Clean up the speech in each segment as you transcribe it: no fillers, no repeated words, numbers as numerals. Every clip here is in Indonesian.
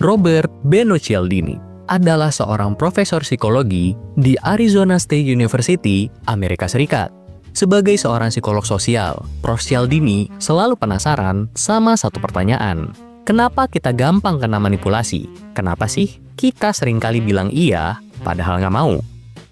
Robert Beno Cialdini adalah seorang profesor psikologi di Arizona State University, Amerika Serikat. Sebagai seorang psikolog sosial, Prof. Cialdini selalu penasaran sama satu pertanyaan. Kenapa kita gampang kena manipulasi? Kenapa sih kita seringkali bilang iya, padahal nggak mau?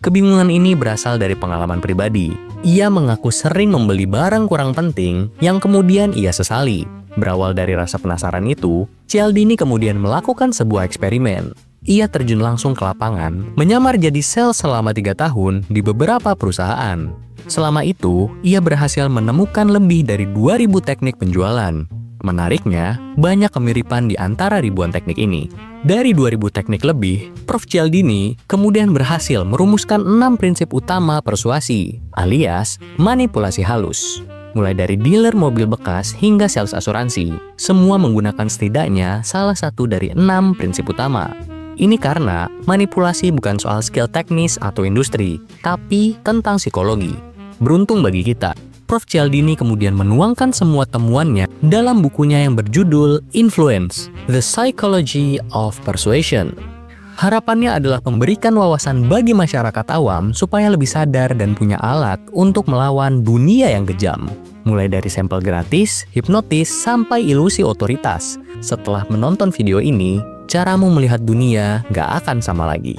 Kebingungan ini berasal dari pengalaman pribadi. Ia mengaku sering membeli barang kurang penting yang kemudian ia sesali. Berawal dari rasa penasaran itu, Cialdini kemudian melakukan sebuah eksperimen. Ia terjun langsung ke lapangan, menyamar jadi sales selama 3 tahun di beberapa perusahaan. Selama itu, ia berhasil menemukan lebih dari 2.000 teknik penjualan. Menariknya, banyak kemiripan di antara ribuan teknik ini. Dari 2.000 teknik lebih, Prof. Cialdini kemudian berhasil merumuskan 6 prinsip utama persuasi, alias manipulasi halus. Mulai dari dealer mobil bekas hingga sales asuransi, semua menggunakan setidaknya salah satu dari 6 prinsip utama. Ini karena manipulasi bukan soal skill teknis atau industri, tapi tentang psikologi. Beruntung bagi kita, Prof. Cialdini kemudian menuangkan semua temuannya dalam bukunya yang berjudul Influence: The Psychology of Persuasion. Harapannya adalah memberikan wawasan bagi masyarakat awam supaya lebih sadar dan punya alat untuk melawan dunia yang kejam. Mulai dari sampel gratis, hipnotis, sampai ilusi otoritas. Setelah menonton video ini, caramu melihat dunia gak akan sama lagi.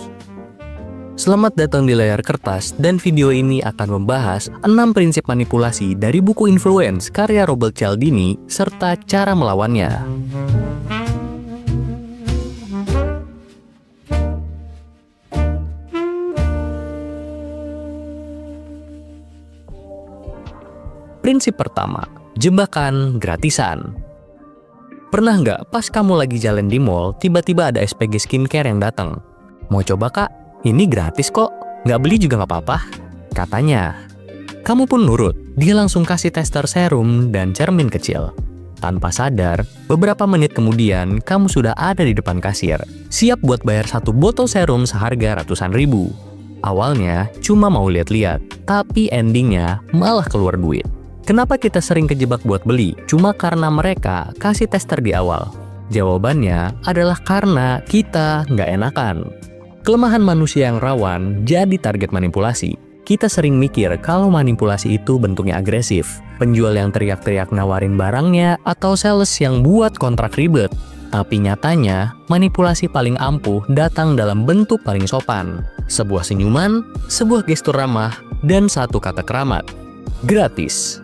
Selamat datang di layar kertas, dan video ini akan membahas 6 prinsip manipulasi dari buku Influence karya Robert Cialdini serta cara melawannya. Prinsip pertama, jebakan gratisan. Pernah nggak pas kamu lagi jalan di mall, tiba-tiba ada SPG skincare yang datang? Mau coba kak? Ini gratis kok, nggak beli juga nggak apa-apa, katanya. Kamu pun nurut, dia langsung kasih tester serum dan cermin kecil. Tanpa sadar, beberapa menit kemudian kamu sudah ada di depan kasir, siap buat bayar 1 botol serum seharga ratusan ribu. Awalnya cuma mau lihat-lihat, tapi endingnya malah keluar duit. Kenapa kita sering kejebak buat beli? Cuma karena mereka kasih tester di awal. Jawabannya adalah karena kita nggak enakan. Kelemahan manusia yang rawan jadi target manipulasi. Kita sering mikir kalau manipulasi itu bentuknya agresif, penjual yang teriak-teriak nawarin barangnya, atau sales yang buat kontrak ribet. Tapi nyatanya, manipulasi paling ampuh datang dalam bentuk paling sopan. Sebuah senyuman, sebuah gestur ramah, dan satu kata keramat. Gratis.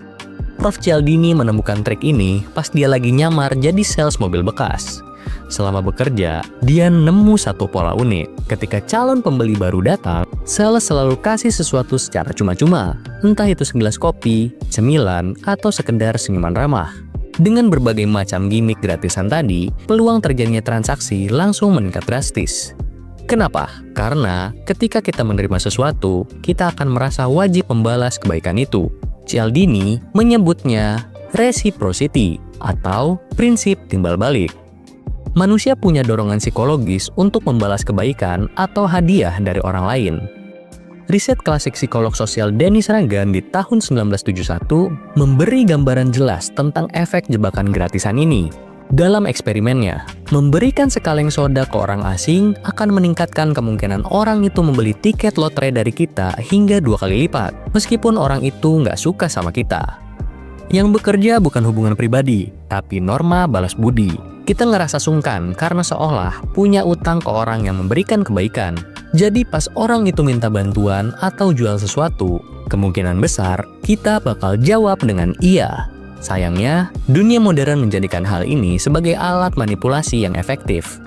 Prof. Cialdini menemukan trik ini pas dia lagi nyamar jadi sales mobil bekas. Selama bekerja, dia nemu satu pola unik. Ketika calon pembeli baru datang, sales selalu kasih sesuatu secara cuma-cuma. Entah itu segelas kopi, cemilan, atau sekedar senyuman ramah. Dengan berbagai macam gimmick gratisan tadi, peluang terjadinya transaksi langsung meningkat drastis. Kenapa? Karena ketika kita menerima sesuatu, kita akan merasa wajib membalas kebaikan itu. Cialdini menyebutnya reciprocity atau prinsip timbal balik. Manusia punya dorongan psikologis untuk membalas kebaikan atau hadiah dari orang lain. Riset klasik psikolog sosial Dennis Ragan di tahun 1971 memberi gambaran jelas tentang efek jebakan gratisan ini. Dalam eksperimennya, memberikan sekaleng soda ke orang asing akan meningkatkan kemungkinan orang itu membeli tiket lotre dari kita hingga 2 kali lipat, meskipun orang itu nggak suka sama kita. Yang bekerja bukan hubungan pribadi, tapi norma balas budi. Kita ngerasa sungkan karena seolah punya utang ke orang yang memberikan kebaikan. Jadi pas orang itu minta bantuan atau jual sesuatu, kemungkinan besar kita bakal jawab dengan iya. Sayangnya, dunia modern menjadikan hal ini sebagai alat manipulasi yang efektif.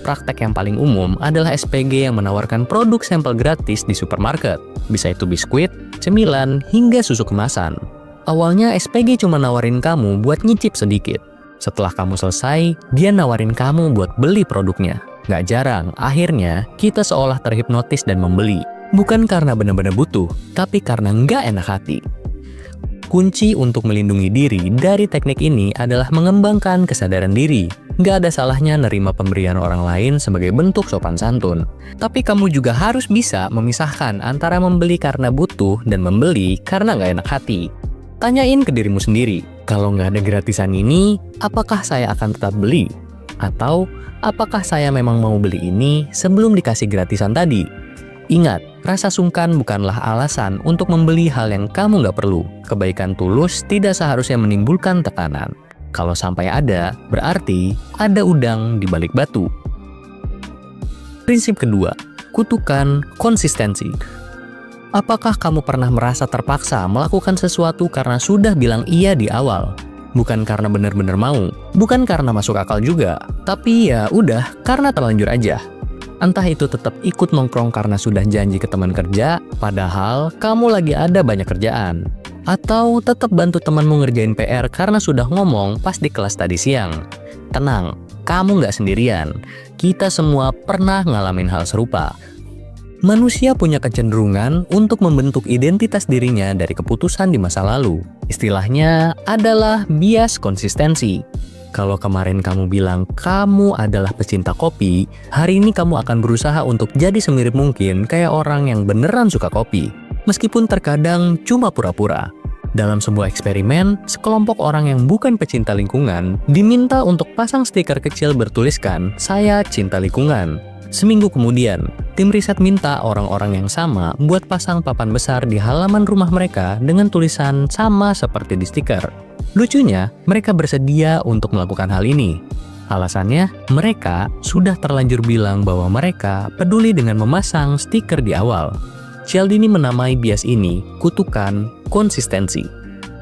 Praktek yang paling umum adalah SPG yang menawarkan produk sampel gratis di supermarket. Bisa itu biskuit, cemilan, hingga susu kemasan. Awalnya SPG cuma nawarin kamu buat nyicip sedikit. Setelah kamu selesai, dia nawarin kamu buat beli produknya. Gak jarang, akhirnya kita seolah terhipnotis dan membeli. Bukan karena benar-benar butuh, tapi karena nggak enak hati. Kunci untuk melindungi diri dari teknik ini adalah mengembangkan kesadaran diri. Nggak ada salahnya nerima pemberian orang lain sebagai bentuk sopan santun. Tapi kamu juga harus bisa memisahkan antara membeli karena butuh dan membeli karena nggak enak hati. Tanyain ke dirimu sendiri, kalau nggak ada gratisan ini, apakah saya akan tetap beli? Atau, apakah saya memang mau beli ini sebelum dikasih gratisan tadi? Ingat, rasa sungkan bukanlah alasan untuk membeli hal yang kamu nggak perlu. Kebaikan tulus tidak seharusnya menimbulkan tekanan. Kalau sampai ada, berarti ada udang di balik batu. Prinsip kedua, kutukan konsistensi. Apakah kamu pernah merasa terpaksa melakukan sesuatu karena sudah bilang iya di awal? Bukan karena benar-benar mau, bukan karena masuk akal juga, tapi ya udah karena terlanjur aja. Entah itu tetap ikut nongkrong karena sudah janji ke teman kerja, padahal kamu lagi ada banyak kerjaan. Atau tetap bantu temanmu ngerjain PR karena sudah ngomong pas di kelas tadi siang. Tenang, kamu nggak sendirian. Kita semua pernah ngalamin hal serupa. Manusia punya kecenderungan untuk membentuk identitas dirinya dari keputusan di masa lalu. Istilahnya adalah bias konsistensi. Kalau kemarin kamu bilang kamu adalah pecinta kopi, hari ini kamu akan berusaha untuk jadi semirip mungkin kayak orang yang beneran suka kopi. Meskipun terkadang cuma pura-pura. Dalam sebuah eksperimen, sekelompok orang yang bukan pecinta lingkungan diminta untuk pasang stiker kecil bertuliskan, "Saya cinta lingkungan." Seminggu kemudian, tim riset minta orang-orang yang sama buat pasang papan besar di halaman rumah mereka dengan tulisan sama seperti di stiker. Lucunya, mereka bersedia untuk melakukan hal ini. Alasannya, mereka sudah terlanjur bilang bahwa mereka peduli dengan memasang stiker di awal. Cialdini menamai bias ini kutukan konsistensi.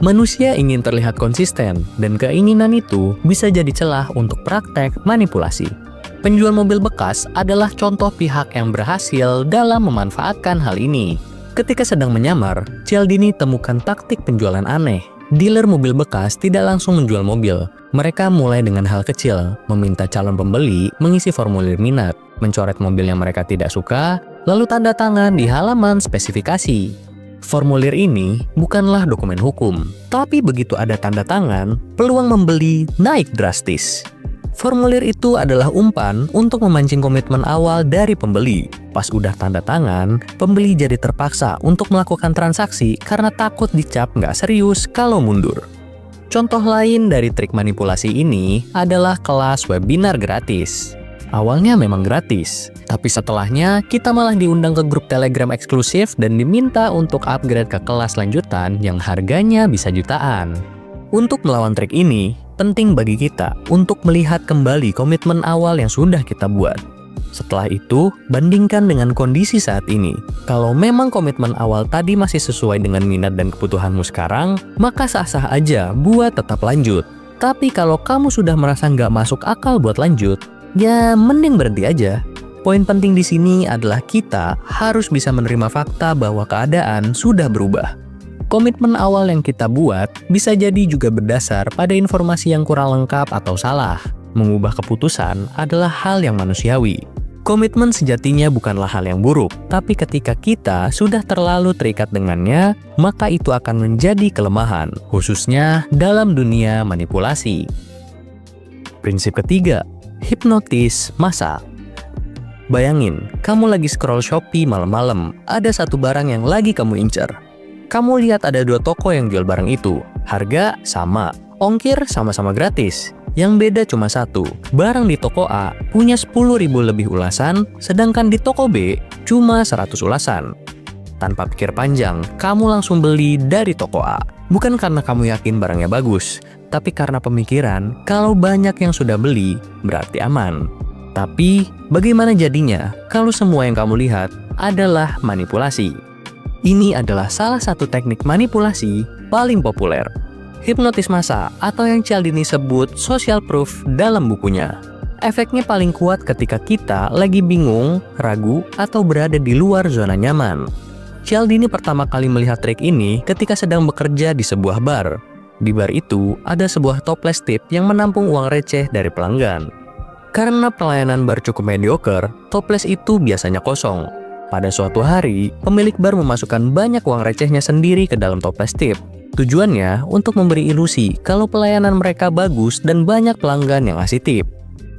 Manusia ingin terlihat konsisten, dan keinginan itu bisa jadi celah untuk praktek manipulasi. Penjual mobil bekas adalah contoh pihak yang berhasil dalam memanfaatkan hal ini. Ketika sedang menyamar, Cialdini temukan taktik penjualan aneh. Dealer mobil bekas tidak langsung menjual mobil. Mereka mulai dengan hal kecil, meminta calon pembeli mengisi formulir minat, mencoret mobil yang mereka tidak suka, lalu tanda tangan di halaman spesifikasi. Formulir ini bukanlah dokumen hukum, tapi begitu ada tanda tangan, peluang membeli naik drastis. Formulir itu adalah umpan untuk memancing komitmen awal dari pembeli. Pas udah tanda tangan, pembeli jadi terpaksa untuk melakukan transaksi karena takut dicap nggak serius kalau mundur. Contoh lain dari trik manipulasi ini adalah kelas webinar gratis. Awalnya memang gratis, tapi setelahnya kita malah diundang ke grup Telegram eksklusif dan diminta untuk upgrade ke kelas lanjutan yang harganya bisa jutaan. Untuk melawan trik ini, penting bagi kita untuk melihat kembali komitmen awal yang sudah kita buat. Setelah itu, bandingkan dengan kondisi saat ini. Kalau memang komitmen awal tadi masih sesuai dengan minat dan kebutuhanmu sekarang, maka sah-sah aja buat tetap lanjut. Tapi kalau kamu sudah merasa nggak masuk akal buat lanjut, ya mending berhenti aja. Poin penting di sini adalah kita harus bisa menerima fakta bahwa keadaan sudah berubah. Komitmen awal yang kita buat bisa jadi juga berdasar pada informasi yang kurang lengkap atau salah. Mengubah keputusan adalah hal yang manusiawi. Komitmen sejatinya bukanlah hal yang buruk, tapi ketika kita sudah terlalu terikat dengannya, maka itu akan menjadi kelemahan, khususnya dalam dunia manipulasi. Prinsip ketiga, hipnotis massa. Bayangin, kamu lagi scroll Shopee malam-malam, ada satu barang yang lagi kamu incer. Kamu lihat ada dua toko yang jual barang itu, harga sama, ongkir sama-sama gratis. Yang beda cuma satu, barang di toko A punya 10.000 lebih ulasan, sedangkan di toko B cuma 100 ulasan. Tanpa pikir panjang, kamu langsung beli dari toko A. Bukan karena kamu yakin barangnya bagus, tapi karena pemikiran kalau banyak yang sudah beli, berarti aman. Tapi, bagaimana jadinya kalau semua yang kamu lihat adalah manipulasi? Ini adalah salah satu teknik manipulasi paling populer. Hipnotis massa atau yang Cialdini sebut social proof dalam bukunya. Efeknya paling kuat ketika kita lagi bingung, ragu, atau berada di luar zona nyaman. Cialdini pertama kali melihat trik ini ketika sedang bekerja di sebuah bar. Di bar itu ada sebuah toples tip yang menampung uang receh dari pelanggan. Karena pelayanan bar cukup mediocre, toples itu biasanya kosong. Pada suatu hari, pemilik bar memasukkan banyak uang recehnya sendiri ke dalam toples tip. Tujuannya untuk memberi ilusi kalau pelayanan mereka bagus dan banyak pelanggan yang ngasih tip.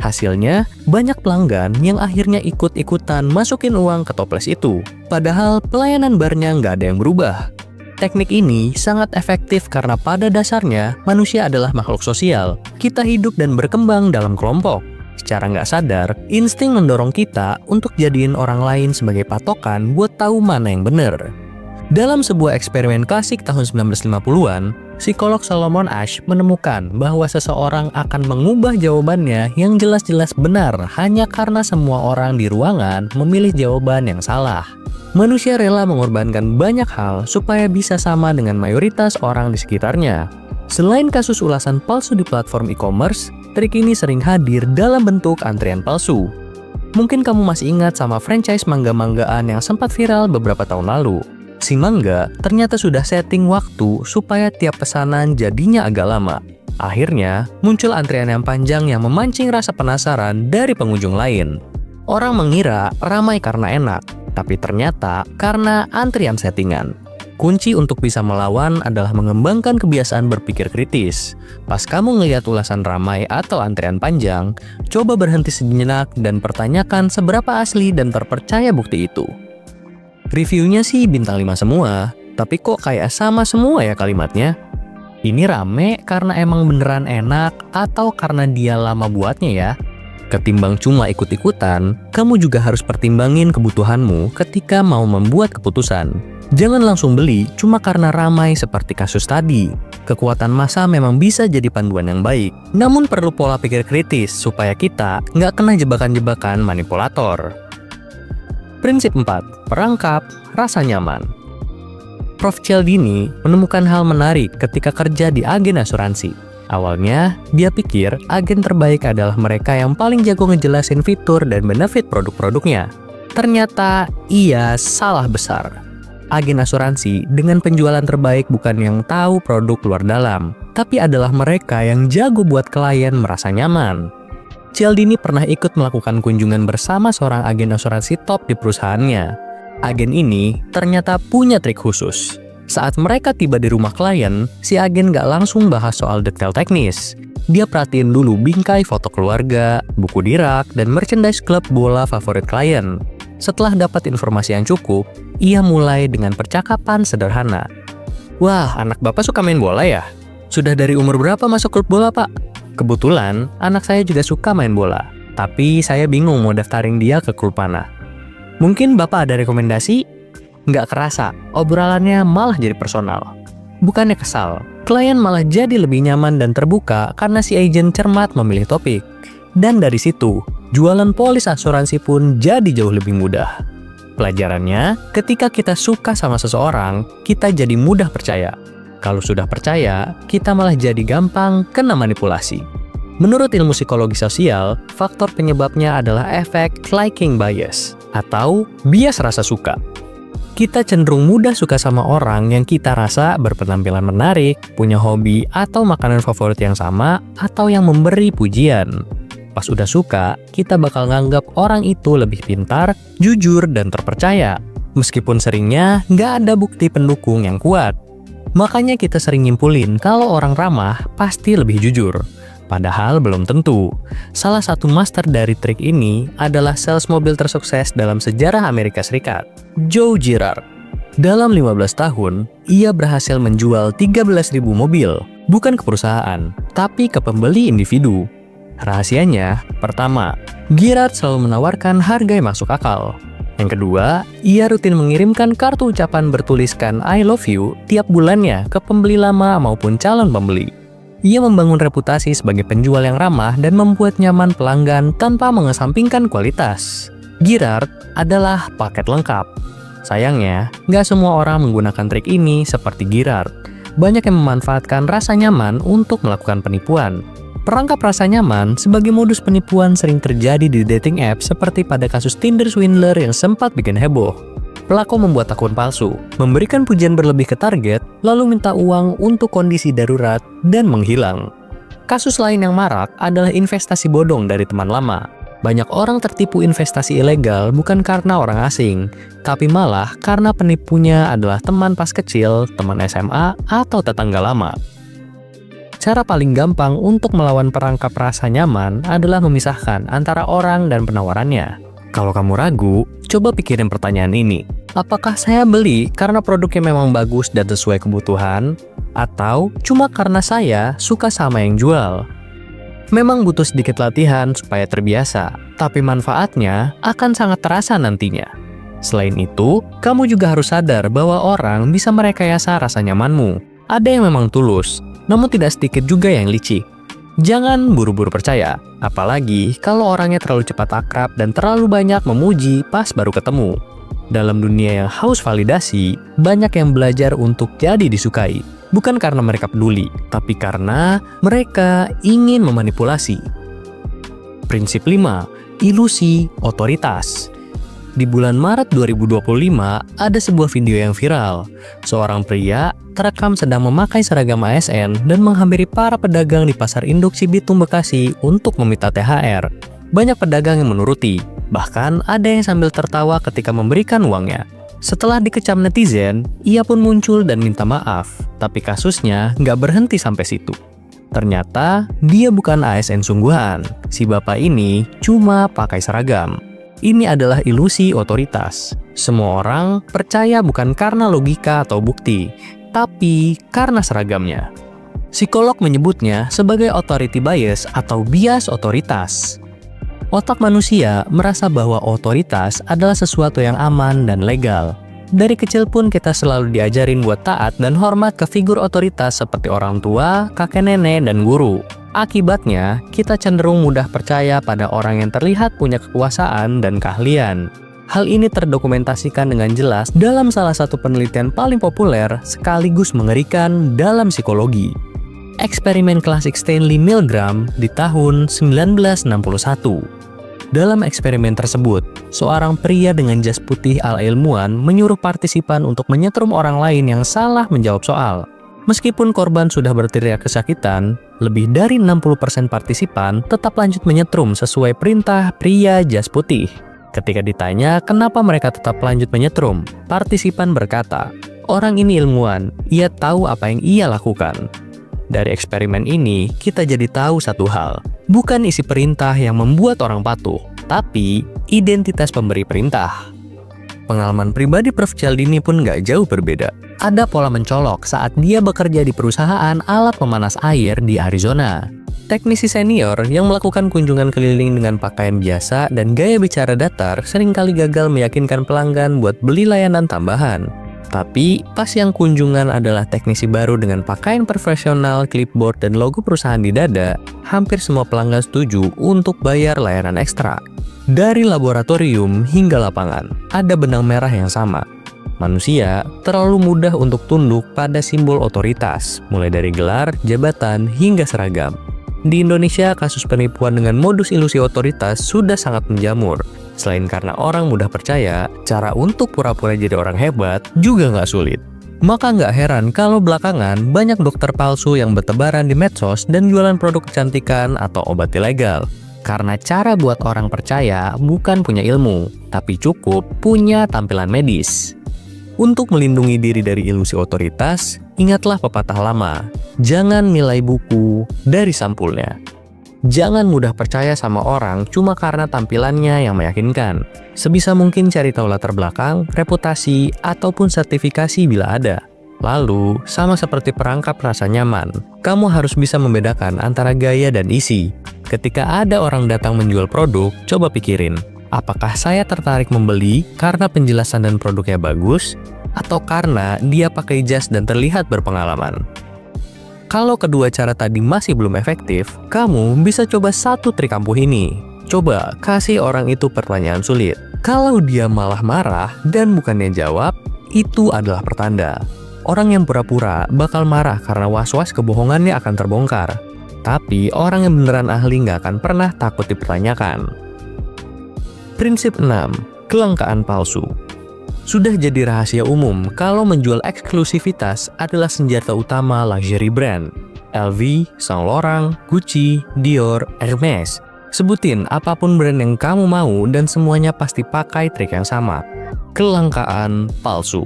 Hasilnya, banyak pelanggan yang akhirnya ikut-ikutan masukin uang ke toples itu. Padahal pelayanan barnya nggak ada yang berubah. Teknik ini sangat efektif karena pada dasarnya manusia adalah makhluk sosial. Kita hidup dan berkembang dalam kelompok. secara nggak sadar, insting mendorong kita untuk jadiin orang lain sebagai patokan buat tahu mana yang benar. Dalam sebuah eksperimen klasik tahun 1950-an, psikolog Solomon Asch menemukan bahwa seseorang akan mengubah jawabannya yang jelas-jelas benar hanya karena semua orang di ruangan memilih jawaban yang salah. Manusia rela mengorbankan banyak hal supaya bisa sama dengan mayoritas orang di sekitarnya. Selain kasus ulasan palsu di platform e-commerce, trik ini sering hadir dalam bentuk antrian palsu. Mungkin kamu masih ingat sama franchise mangga-manggaan yang sempat viral beberapa tahun lalu. Si mangga ternyata sudah setting waktu supaya tiap pesanan jadinya agak lama. Akhirnya, muncul antrian yang panjang yang memancing rasa penasaran dari pengunjung lain. Orang mengira ramai karena enak, tapi ternyata karena antrian settingan. Kunci untuk bisa melawan adalah mengembangkan kebiasaan berpikir kritis. Pas kamu ngelihat ulasan ramai atau antrian panjang, coba berhenti sejenak dan pertanyakan seberapa asli dan terpercaya bukti itu. Reviewnya sih bintang 5 semua, tapi kok kayak sama semua ya kalimatnya? Ini rame karena emang beneran enak atau karena dia lama buatnya ya? Ketimbang cuma ikut-ikutan, kamu juga harus pertimbangin kebutuhanmu ketika mau membuat keputusan. Jangan langsung beli cuma karena ramai seperti kasus tadi. Kekuatan massa memang bisa jadi panduan yang baik, namun perlu pola pikir kritis supaya kita nggak kena jebakan-jebakan manipulator. Prinsip 4. Perangkap rasa nyaman. Prof. Cialdini menemukan hal menarik ketika kerja di agen asuransi. Awalnya, dia pikir agen terbaik adalah mereka yang paling jago ngejelasin fitur dan benefit produk-produknya. Ternyata, ia salah besar. Agen asuransi dengan penjualan terbaik bukan yang tahu produk luar dalam, tapi adalah mereka yang jago buat klien merasa nyaman. Cialdini pernah ikut melakukan kunjungan bersama seorang agen asuransi top di perusahaannya. Agen ini ternyata punya trik khusus. Saat mereka tiba di rumah klien, si agen nggak langsung bahas soal detail teknis. Dia perhatiin dulu bingkai foto keluarga, buku di rak, dan merchandise klub bola favorit klien. Setelah dapat informasi yang cukup, ia mulai dengan percakapan sederhana. "Wah, anak bapak suka main bola ya? Sudah dari umur berapa masuk klub bola, Pak?" "Kebetulan, anak saya juga suka main bola, tapi saya bingung mau daftarin dia ke klub mana. Mungkin Bapak ada rekomendasi?" Nggak kerasa, obrolannya malah jadi personal. Bukannya kesal, klien malah jadi lebih nyaman dan terbuka karena si agen cermat memilih topik. Dan dari situ, jualan polis asuransi pun jadi jauh lebih mudah. Pelajarannya, ketika kita suka sama seseorang, kita jadi mudah percaya. Kalau sudah percaya, kita malah jadi gampang kena manipulasi. Menurut ilmu psikologi sosial, faktor penyebabnya adalah efek liking bias atau bias rasa suka. Kita cenderung mudah suka sama orang yang kita rasa berpenampilan menarik, punya hobi atau makanan favorit yang sama, atau yang memberi pujian. Pas udah suka, kita bakal nganggap orang itu lebih pintar, jujur, dan terpercaya. Meskipun seringnya nggak ada bukti pendukung yang kuat. Makanya kita sering nyimpulin kalau orang ramah pasti lebih jujur. Padahal belum tentu. Salah satu master dari trik ini adalah sales mobil tersukses dalam sejarah Amerika Serikat, Joe Girard. Dalam 15 tahun, ia berhasil menjual 13.000 mobil, bukan ke perusahaan, tapi ke pembeli individu. Rahasianya, pertama, Girard selalu menawarkan harga yang masuk akal. Yang kedua, ia rutin mengirimkan kartu ucapan bertuliskan I love you tiap bulannya ke pembeli lama maupun calon pembeli. Ia membangun reputasi sebagai penjual yang ramah dan membuat nyaman pelanggan tanpa mengesampingkan kualitas. Girard adalah paket lengkap. Sayangnya, nggak semua orang menggunakan trik ini seperti Girard. Banyak yang memanfaatkan rasa nyaman untuk melakukan penipuan. Perangkap rasa nyaman sebagai modus penipuan sering terjadi di dating app seperti pada kasus Tinder swindler yang sempat bikin heboh. Pelaku membuat akun palsu, memberikan pujian berlebih ke target, lalu minta uang untuk kondisi darurat, dan menghilang. Kasus lain yang marak adalah investasi bodong dari teman lama. Banyak orang tertipu investasi ilegal bukan karena orang asing, tapi malah karena penipunya adalah teman pas kecil, teman SMA, atau tetangga lama. Cara paling gampang untuk melawan perangkap rasa nyaman adalah memisahkan antara orang dan penawarannya. Kalau kamu ragu, coba pikirin pertanyaan ini. Apakah saya beli karena produknya memang bagus dan sesuai kebutuhan? Atau cuma karena saya suka sama yang jual? Memang butuh sedikit latihan supaya terbiasa, tapi manfaatnya akan sangat terasa nantinya. Selain itu, kamu juga harus sadar bahwa orang bisa merekayasa rasa nyamanmu. Ada yang memang tulus, namun tidak sedikit juga yang licik. Jangan buru-buru percaya, apalagi kalau orangnya terlalu cepat akrab dan terlalu banyak memuji pas baru ketemu. Dalam dunia yang haus validasi, banyak yang belajar untuk jadi disukai. Bukan karena mereka peduli, tapi karena mereka ingin memanipulasi. Prinsip 5. Ilusi otoritas. Di bulan Maret 2025, ada sebuah video yang viral. Seorang pria terekam sedang memakai seragam ASN dan menghampiri para pedagang di Pasar Induk Cibitung, Bekasi untuk meminta THR. Banyak pedagang yang menuruti, bahkan ada yang sambil tertawa ketika memberikan uangnya. Setelah dikecam netizen, ia pun muncul dan minta maaf, tapi kasusnya nggak berhenti sampai situ. Ternyata, dia bukan ASN sungguhan. Si bapak ini cuma pakai seragam. Ini adalah ilusi otoritas. Semua orang percaya bukan karena logika atau bukti, tapi karena seragamnya. Psikolog menyebutnya sebagai authority bias atau bias otoritas. Otak manusia merasa bahwa otoritas adalah sesuatu yang aman dan legal. Dari kecil pun kita selalu diajarin buat taat dan hormat ke figur otoritas seperti orang tua, kakek nenek, dan guru. Akibatnya, kita cenderung mudah percaya pada orang yang terlihat punya kekuasaan dan keahlian. Hal ini terdokumentasikan dengan jelas dalam salah satu penelitian paling populer sekaligus mengerikan dalam psikologi. Eksperimen klasik Stanley Milgram di tahun 1961. Dalam eksperimen tersebut, seorang pria dengan jas putih ala ilmuwan menyuruh partisipan untuk menyetrum orang lain yang salah menjawab soal. Meskipun korban sudah berteriak kesakitan, lebih dari 60% partisipan tetap lanjut menyetrum sesuai perintah pria jas putih. Ketika ditanya kenapa mereka tetap lanjut menyetrum, partisipan berkata, "Orang ini ilmuwan, ia tahu apa yang ia lakukan." Dari eksperimen ini, kita jadi tahu satu hal. Bukan isi perintah yang membuat orang patuh, tapi identitas pemberi perintah. Pengalaman pribadi Prof. Cialdini pun nggak jauh berbeda. Ada pola mencolok saat dia bekerja di perusahaan alat pemanas air di Arizona. Teknisi senior yang melakukan kunjungan keliling dengan pakaian biasa dan gaya bicara datar seringkali gagal meyakinkan pelanggan buat beli layanan tambahan. Tapi, pas yang kunjungan adalah teknisi baru dengan pakaian profesional, clipboard, dan logo perusahaan di dada, hampir semua pelanggan setuju untuk bayar layanan ekstra. Dari laboratorium hingga lapangan, ada benang merah yang sama. Manusia terlalu mudah untuk tunduk pada simbol otoritas, mulai dari gelar, jabatan, hingga seragam. Di Indonesia, kasus penipuan dengan modus ilusi otoritas sudah sangat menjamur. Selain karena orang mudah percaya, cara untuk pura-pura jadi orang hebat juga nggak sulit. Maka nggak heran kalau belakangan banyak dokter palsu yang bertebaran di medsos dan jualan produk kecantikan atau obat ilegal. Karena cara buat orang percaya bukan punya ilmu, tapi cukup punya tampilan medis. Untuk melindungi diri dari ilusi otoritas, ingatlah pepatah lama, jangan nilai buku dari sampulnya. Jangan mudah percaya sama orang cuma karena tampilannya yang meyakinkan. Sebisa mungkin cari tahu latar belakang, reputasi, ataupun sertifikasi bila ada. Lalu, sama seperti perangkap rasa nyaman, kamu harus bisa membedakan antara gaya dan isi. Ketika ada orang datang menjual produk, coba pikirin, apakah saya tertarik membeli karena penjelasan dan produknya bagus, atau karena dia pakai jas dan terlihat berpengalaman? Kalau kedua cara tadi masih belum efektif, kamu bisa coba satu trik ampuh ini. Coba kasih orang itu pertanyaan sulit. Kalau dia malah marah dan bukannya jawab, itu adalah pertanda. Orang yang pura-pura bakal marah karena was-was kebohongannya akan terbongkar. Tapi orang yang beneran ahli nggak akan pernah takut dipertanyakan. Prinsip 6. Kelangkaan palsu. Sudah jadi rahasia umum kalau menjual eksklusivitas adalah senjata utama luxury brand. LV, Saint Laurent, Gucci, Dior, Hermes. Sebutin apapun brand yang kamu mau dan semuanya pasti pakai trik yang sama. Kelangkaan palsu.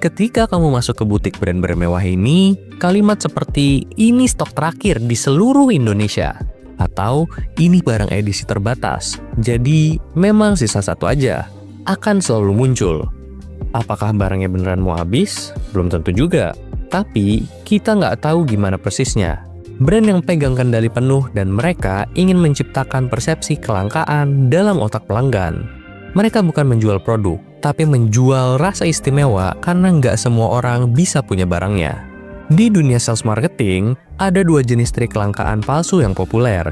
Ketika kamu masuk ke butik brand-brand mewah ini, kalimat seperti ini stok terakhir di seluruh Indonesia. Atau ini barang edisi terbatas, jadi memang sisa satu aja, akan selalu muncul. Apakah barangnya beneran mau habis? Belum tentu juga. Tapi kita nggak tahu gimana persisnya. Brand yang pegang kendali penuh dan mereka ingin menciptakan persepsi kelangkaan dalam otak pelanggan. Mereka bukan menjual produk, tapi menjual rasa istimewa karena nggak semua orang bisa punya barangnya. Di dunia sales marketing, ada dua jenis trik kelangkaan palsu yang populer.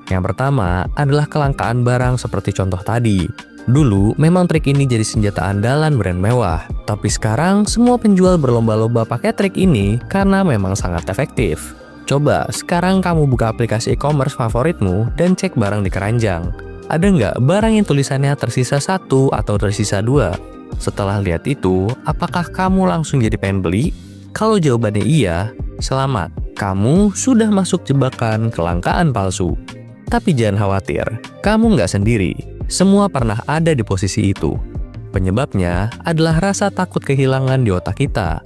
Yang pertama adalah kelangkaan barang seperti contoh tadi. Dulu, memang trik ini jadi senjata andalan brand mewah. Tapi sekarang, semua penjual berlomba-lomba pakai trik ini karena memang sangat efektif. Coba, sekarang kamu buka aplikasi e-commerce favoritmu dan cek barang di keranjang. Ada nggak barang yang tulisannya tersisa 1 atau tersisa 2? Setelah lihat itu, apakah kamu langsung jadi pengen beli? Kalau jawabannya iya, selamat. Kamu sudah masuk jebakan kelangkaan palsu. Tapi jangan khawatir, kamu nggak sendiri. Semua pernah ada di posisi itu. Penyebabnya adalah rasa takut kehilangan di otak kita.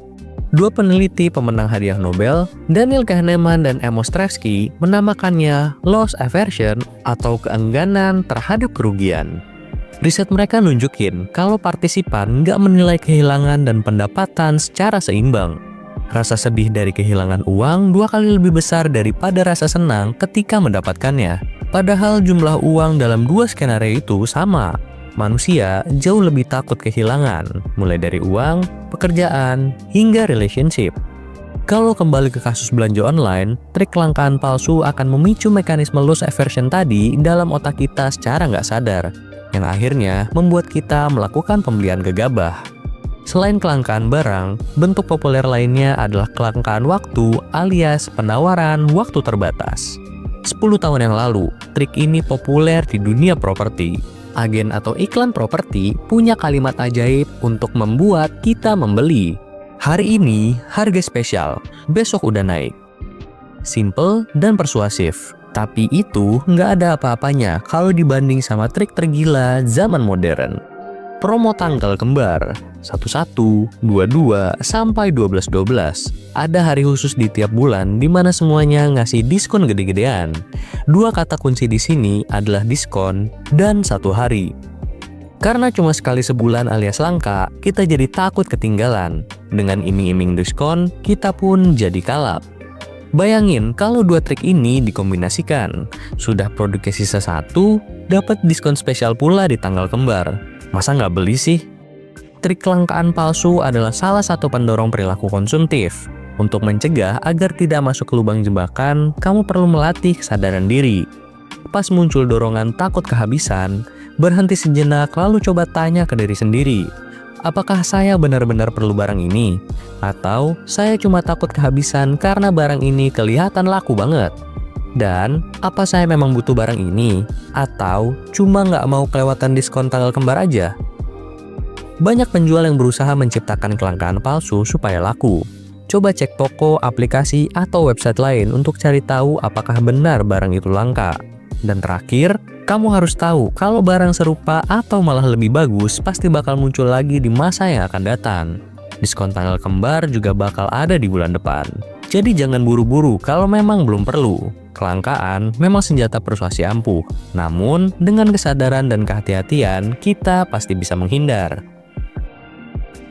Dua peneliti pemenang hadiah Nobel, Daniel Kahneman dan Amos Tversky, menamakannya loss aversion atau keengganan terhadap kerugian. Riset mereka nunjukin kalau partisipan nggak menilai kehilangan dan pendapatan secara seimbang. Rasa sedih dari kehilangan uang 2 kali lebih besar daripada rasa senang ketika mendapatkannya. Padahal jumlah uang dalam dua skenario itu sama. Manusia jauh lebih takut kehilangan, mulai dari uang, pekerjaan, hingga relationship. Kalau kembali ke kasus belanja online, trik kelangkaan palsu akan memicu mekanisme loss aversion tadi dalam otak kita secara nggak sadar, yang akhirnya membuat kita melakukan pembelian gegabah. Selain kelangkaan barang, bentuk populer lainnya adalah kelangkaan waktu alias penawaran waktu terbatas. 10 tahun yang lalu, trik ini populer di dunia properti. Agen atau iklan properti punya kalimat ajaib untuk membuat kita membeli. Hari ini, harga spesial, besok udah naik. Simple dan persuasif, tapi itu nggak ada apa-apanya kalau dibanding sama trik tergila zaman modern. Promo tanggal kembar, 11, 22, sampai 12/12. Ada hari khusus di tiap bulan di mana semuanya ngasih diskon gede-gedean. Dua kata kunci di sini adalah diskon dan 1 hari. Karena cuma sekali sebulan alias langka, kita jadi takut ketinggalan. Dengan iming-iming diskon, kita pun jadi kalap. Bayangin kalau dua trik ini dikombinasikan. Sudah produknya sisa 1, dapat diskon spesial pula di tanggal kembar. Masa nggak beli sih? Trik kelangkaan palsu adalah salah satu pendorong perilaku konsumtif. Untuk mencegah agar tidak masuk ke lubang jebakan, kamu perlu melatih kesadaran diri. Pas muncul dorongan takut kehabisan, berhenti sejenak lalu coba tanya ke diri sendiri. Apakah saya benar-benar perlu barang ini? Atau saya cuma takut kehabisan karena barang ini kelihatan laku banget? Dan, apa saya memang butuh barang ini? Atau cuma nggak mau kelewatan diskon tanggal kembar aja? Banyak penjual yang berusaha menciptakan kelangkaan palsu supaya laku. Coba cek toko, aplikasi, atau website lain untuk cari tahu apakah benar barang itu langka. Dan terakhir, kamu harus tahu kalau barang serupa atau malah lebih bagus pasti bakal muncul lagi di masa yang akan datang. Diskon tanggal kembar juga bakal ada di bulan depan. Jadi jangan buru-buru kalau memang belum perlu. Kelangkaan memang senjata persuasi ampuh. Namun, dengan kesadaran dan kehati-hatian, kita pasti bisa menghindar.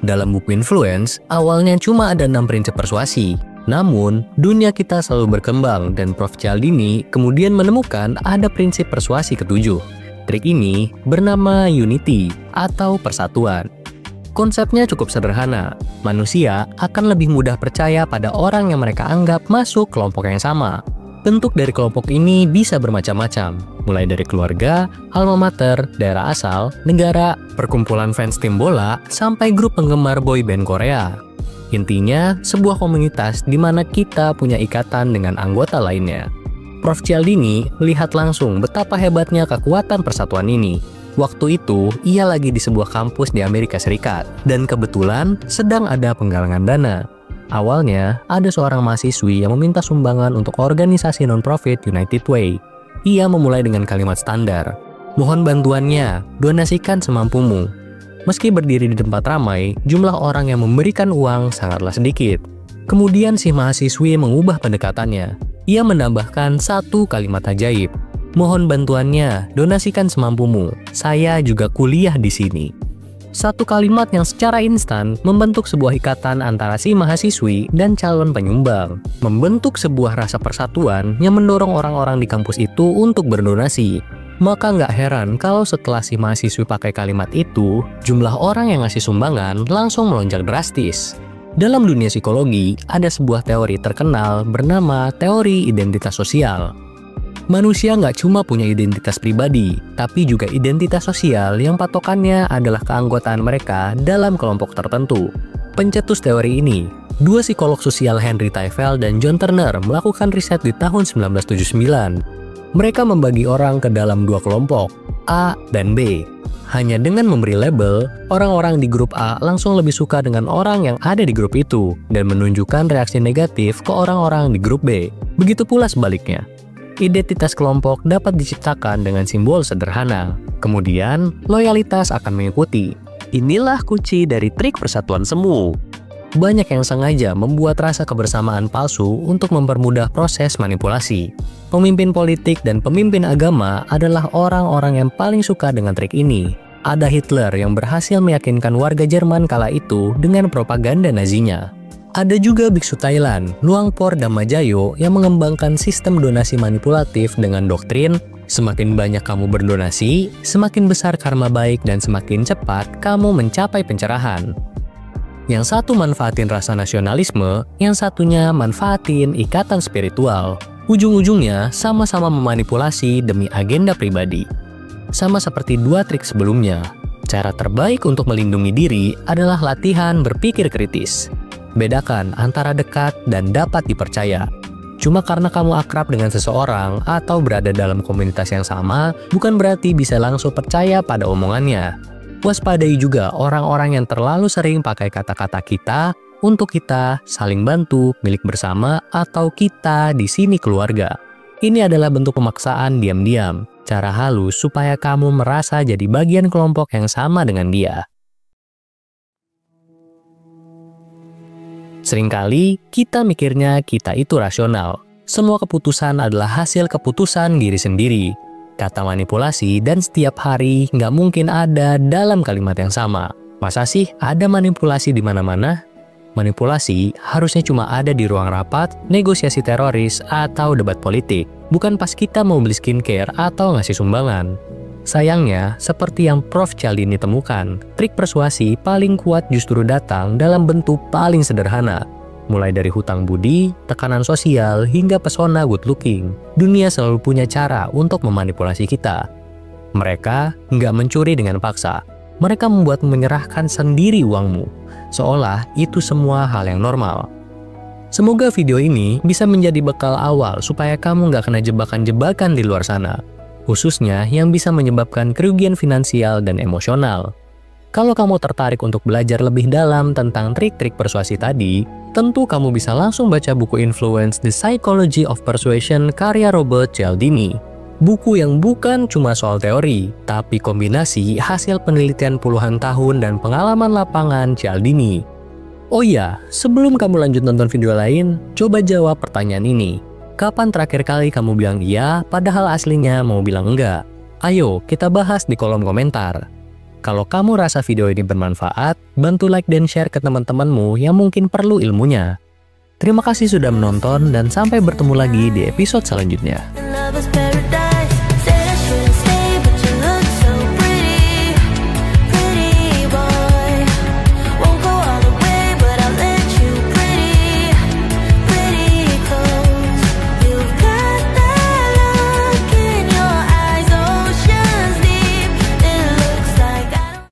Dalam buku Influence, awalnya cuma ada 6 prinsip persuasi. Namun, dunia kita selalu berkembang dan Prof. Cialdini kemudian menemukan ada prinsip persuasi ke-7. Trik ini bernama Unity atau persatuan. Konsepnya cukup sederhana. Manusia akan lebih mudah percaya pada orang yang mereka anggap masuk kelompok yang sama. Bentuk dari kelompok ini bisa bermacam-macam, mulai dari keluarga, alma mater, daerah asal, negara, perkumpulan fans tim bola, sampai grup penggemar boyband Korea. Intinya, sebuah komunitas di mana kita punya ikatan dengan anggota lainnya. Prof. Cialdini lihat langsung betapa hebatnya kekuatan persatuan ini. Waktu itu, ia lagi di sebuah kampus di Amerika Serikat, dan kebetulan sedang ada penggalangan dana. Awalnya, ada seorang mahasiswi yang meminta sumbangan untuk organisasi non-profit United Way. Ia memulai dengan kalimat standar, "Mohon bantuannya, donasikan semampumu." Meski berdiri di tempat ramai, jumlah orang yang memberikan uang sangatlah sedikit. Kemudian si mahasiswi mengubah pendekatannya. Ia menambahkan 1 kalimat ajaib, "Mohon bantuannya, donasikan semampumu. Saya juga kuliah di sini." Satu kalimat yang secara instan membentuk sebuah ikatan antara si mahasiswi dan calon penyumbang. Membentuk sebuah rasa persatuan yang mendorong orang-orang di kampus itu untuk berdonasi. Maka nggak heran kalau setelah si mahasiswi pakai kalimat itu, jumlah orang yang ngasih sumbangan langsung melonjak drastis. Dalam dunia psikologi, ada sebuah teori terkenal bernama teori identitas sosial. Manusia nggak cuma punya identitas pribadi, tapi juga identitas sosial yang patokannya adalah keanggotaan mereka dalam kelompok tertentu. Pencetus teori ini, dua psikolog sosial Henry Teichfeld dan John Turner melakukan riset di tahun 1979. Mereka membagi orang ke dalam dua kelompok, A dan B. Hanya dengan memberi label, orang-orang di grup A langsung lebih suka dengan orang yang ada di grup itu dan menunjukkan reaksi negatif ke orang-orang di grup B. Begitu pula sebaliknya. Identitas kelompok dapat diciptakan dengan simbol sederhana. Kemudian, loyalitas akan mengikuti. Inilah kunci dari trik persatuan semu. Banyak yang sengaja membuat rasa kebersamaan palsu untuk mempermudah proses manipulasi. Pemimpin politik dan pemimpin agama adalah orang-orang yang paling suka dengan trik ini. Ada Hitler yang berhasil meyakinkan warga Jerman kala itu dengan propaganda Nazinya. Ada juga biksu Thailand, Luangpor Dhammajayo yang mengembangkan sistem donasi manipulatif dengan doktrin semakin banyak kamu berdonasi, semakin besar karma baik dan semakin cepat kamu mencapai pencerahan. Yang satu manfaatin rasa nasionalisme, yang satunya manfaatin ikatan spiritual. Ujung-ujungnya sama-sama memanipulasi demi agenda pribadi. Sama seperti dua trik sebelumnya, cara terbaik untuk melindungi diri adalah latihan berpikir kritis. Bedakan antara dekat dan dapat dipercaya. Cuma karena kamu akrab dengan seseorang atau berada dalam komunitas yang sama, bukan berarti bisa langsung percaya pada omongannya. Waspadai juga orang-orang yang terlalu sering pakai kata-kata kita, untuk kita, saling bantu, milik bersama, atau kita di sini keluarga. Ini adalah bentuk pemaksaan diam-diam, cara halus supaya kamu merasa jadi bagian kelompok yang sama dengan dia. Seringkali kita mikirnya kita itu rasional. Semua keputusan adalah hasil keputusan diri sendiri. Kata manipulasi dan setiap hari nggak mungkin ada dalam kalimat yang sama. Masa sih ada manipulasi di mana-mana? Manipulasi harusnya cuma ada di ruang rapat, negosiasi teroris, atau debat politik. Bukan pas kita mau beli skincare atau ngasih sumbangan. Sayangnya, seperti yang Prof. Cialdini temukan, trik persuasi paling kuat justru datang dalam bentuk paling sederhana. Mulai dari hutang budi, tekanan sosial, hingga pesona good looking. Dunia selalu punya cara untuk memanipulasi kita. Mereka nggak mencuri dengan paksa. Mereka membuat menyerahkan sendiri uangmu. Seolah itu semua hal yang normal. Semoga video ini bisa menjadi bekal awal supaya kamu nggak kena jebakan-jebakan di luar sana. Khususnya yang bisa menyebabkan kerugian finansial dan emosional. Kalau kamu tertarik untuk belajar lebih dalam tentang trik-trik persuasi tadi, tentu kamu bisa langsung baca buku Influence The Psychology of Persuasion karya Robert Cialdini. Buku yang bukan cuma soal teori, tapi kombinasi hasil penelitian puluhan tahun dan pengalaman lapangan Cialdini. Oh iya, sebelum kamu lanjut nonton video lain, coba jawab pertanyaan ini. Kapan terakhir kali kamu bilang iya, padahal aslinya mau bilang enggak? Ayo, kita bahas di kolom komentar. Kalau kamu rasa video ini bermanfaat, bantu like dan share ke teman-temanmu yang mungkin perlu ilmunya. Terima kasih sudah menonton dan sampai bertemu lagi di episode selanjutnya.